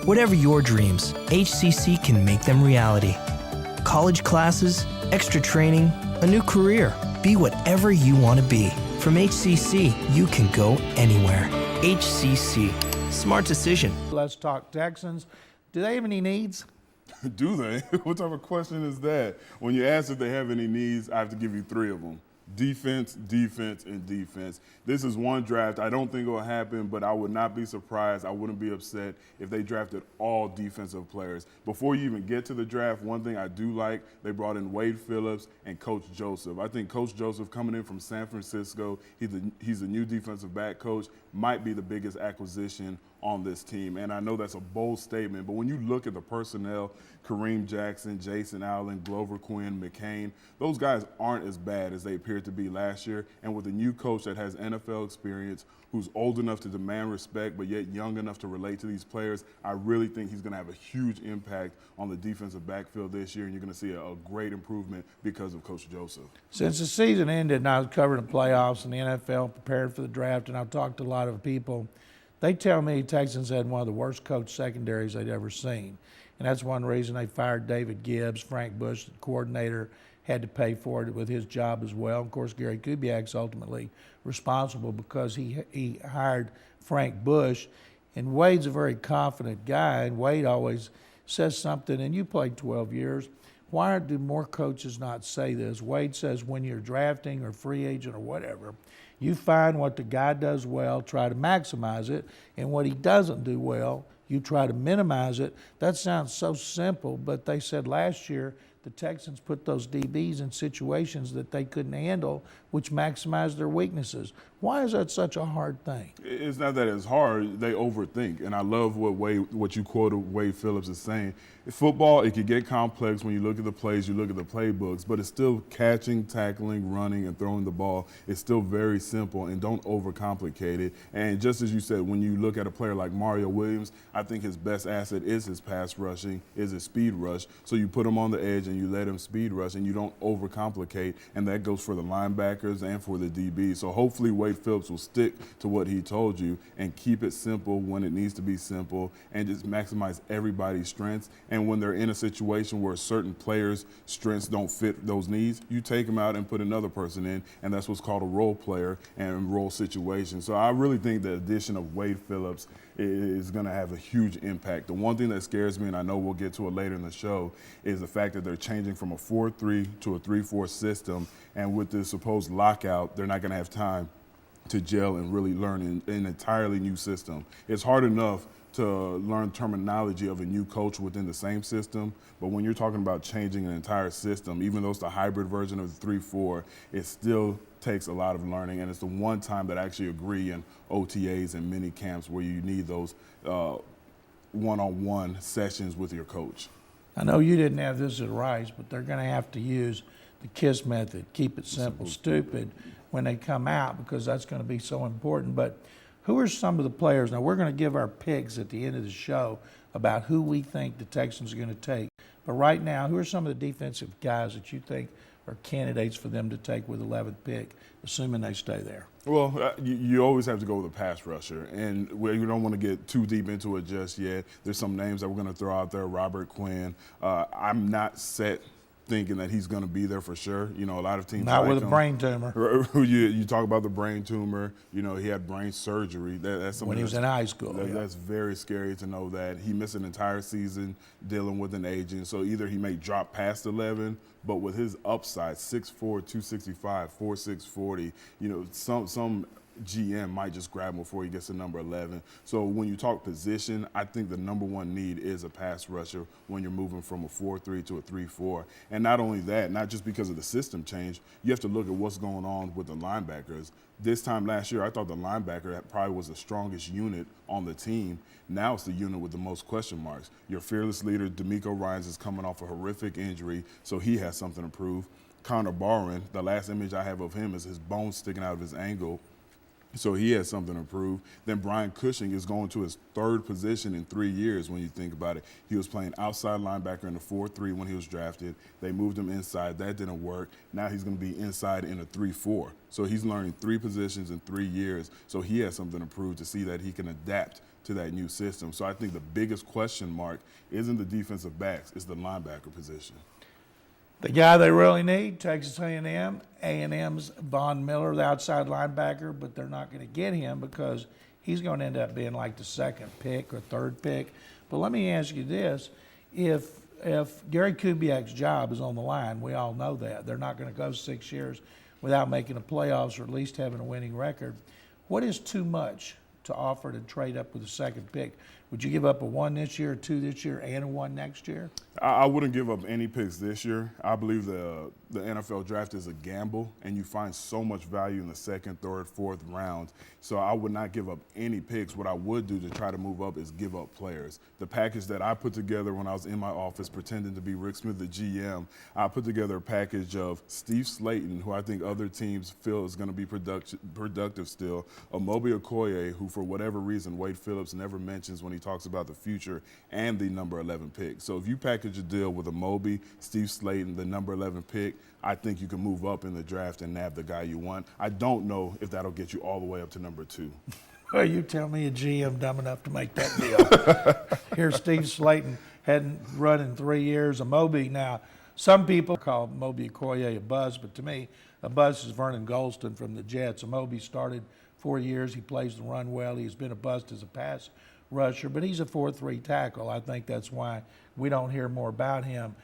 Whatever your dreams, HCC can make them reality. College classes, extra training, a new career. Be whatever you want to be. From HCC, you can go anywhere. HCC. Smart decision. Let's talk Texans. Do they have any needs? Do they? What type of question is that? When you ask if they have any needs, I have to give you three of them. Defense, defense, and defense. This is one draft. I don't think it will happen, but I would not be surprised. I wouldn't be upset if they drafted all defensive players. Before you even get to the draft, one thing I do like, they brought in Wade Phillips and Coach Joseph. I think Coach Joseph coming in from San Francisco, he's a new defensive back coach, might be the biggest acquisition on this team. And I know that's a bold statement, but when you look at the personnel, Kareem Jackson, Jason Allen, Glover Quinn, McCain, those guys aren't as bad as they appeared to be last year. And with a new coach that has NFL experience, who's old enough to demand respect, but yet young enough to relate to these players, I really think he's going to have a huge impact on the defensive backfield this year, and you're going to see a great improvement because of Coach Joseph. Since the season ended and I was covering the playoffs and the NFL, prepared for the draft, and I've talked to a lot of people, they tell me Texans had one of the worst coach secondaries they'd ever seen. And that's one reason they fired David Gibbs. Frank Bush, the coordinator, had to pay for it with his job as well. Of course, Gary Kubiak's ultimately responsible because he hired Frank Bush. And Wade's a very confident guy, and Wade always says something, and you played 12 years. Why do more coaches not say this? Wade says when you're drafting or free agent or whatever, you find what the guy does well, try to maximize it, and what he doesn't do well, you try to minimize it. That sounds so simple, but they said last year the Texans put those DBs in situations that they couldn't handle, which maximized their weaknesses. Why is that such a hard thing? It's not that it's hard. They overthink. And I love what you quoted Wade Phillips is saying. In football, it can get complex when you look at the plays, you look at the playbooks, but it's still catching, tackling, running, and throwing the ball. It's still very simple, and don't overcomplicate it. And just as you said, when you look at a player like Mario Williams, I think his best asset is his pass rushing, is his speed rush. So you put him on the edge and you let him speed rush, and you don't overcomplicate, and that goes for the linebackers and for the DB. So hopefully Wade Phillips will stick to what he told you and keep it simple when it needs to be simple and just maximize everybody's strengths. And when they're in a situation where certain players' strengths don't fit those needs, you take them out and put another person in, and that's what's called a role player and role situation. So I really think the addition of Wade Phillips is going to have a huge impact. The one thing that scares me, and I know we'll get to it later in the show, is the fact that they're changing from a 4-3 to a 3-4 system, and with the supposed lockout, they're not going to have time to gel and really learn an entirely new system. It's hard enough to learn terminology of a new coach within the same system, but when you're talking about changing an entire system, even though it's the hybrid version of the 3-4, it still takes a lot of learning, and it's the one time that I actually agree in OTAs and mini camps where you need those one-on-one sessions with your coach. I know you didn't have this at Rice, but they're going to have to use the KISS method, keep it simple, stupid, when they come out, because that's going to be so important. But who are some of the players? Now, we're going to give our picks at the end of the show about who we think the Texans are going to take. But right now, who are some of the defensive guys that you think are candidates for them to take with 11th pick, assuming they stay there? Well, you always have to go with a pass rusher, and we don't want to get too deep into it just yet. There's some names that we're going to throw out there. Robert Quinn. I'm not set thinking that he's going to be there for sure. You know, a lot of teams not like with a brain tumor. You talk about the brain tumor. You know, he had brain surgery. That's something when he was in high school. That's very scary to know that he missed an entire season dealing with an agent. So either he may drop past 11, but with his upside, 6'4", 265, 4'6", 40, you know, some GM might just grab him before he gets to number 11. So when you talk position, I think the number one need is a pass rusher when you're moving from a 4-3 to a 3-4. And not only that, not just because of the system change, you have to look at what's going on with the linebackers. This time last year, I thought the linebacker probably was the strongest unit on the team. Now it's the unit with the most question marks. Your fearless leader, D'Amico Ryans, is coming off a horrific injury, so he has something to prove. Connor Barwin, the last image I have of him is his bone sticking out of his ankle. So he has something to prove. Then Brian Cushing is going to his third position in 3 years when you think about it. He was playing outside linebacker in the 4-3 when he was drafted. They moved him inside. That didn't work. Now he's going to be inside in a 3-4. So he's learning 3 positions in 3 years. So he has something to prove to see that he can adapt to that new system. So I think the biggest question mark isn't the defensive backs, it's the linebacker position. The guy they really need, Texas A&M. A&M's Von Miller, the outside linebacker, but they're not going to get him because he's going to end up being like the second pick or third pick. But let me ask you this. If Gary Kubiak's job is on the line, we all know that. They're not going to go 6 years without making the playoffs or at least having a winning record. What is too much to offer to trade up with a second pick? Would you give up a 1 this year, a 2 this year, and a 1 next year? I wouldn't give up any picks this year. I believe the NFL draft is a gamble, and you find so much value in the second, third, fourth round. So I would not give up any picks. What I would do to try to move up is give up players. The package that I put together when I was in my office pretending to be Rick Smith, the GM, I put together a package of Steve Slayton, who I think other teams feel is going to be productive still, Amobi Okoye, who for whatever reason Wade Phillips never mentions when he talks about the future, and the number 11 pick. So if you package a deal with Amobi, Steve Slayton, the number 11 pick, I think you can move up in the draft and nab the guy you want. I don't know if that'll get you all the way up to number 2. Well, you tell me a GM dumb enough to make that deal. Here's Steve Slayton, hadn't run in 3 years. Amobi now, some people call Amobi Okoye a buzz, but to me, a buzz is Vernon Golston from the Jets. Amobi started 4 years. He plays the run well. He's been a bust as a pass rusher, but he's a 4-3 tackle. I think that's why we don't hear more about him.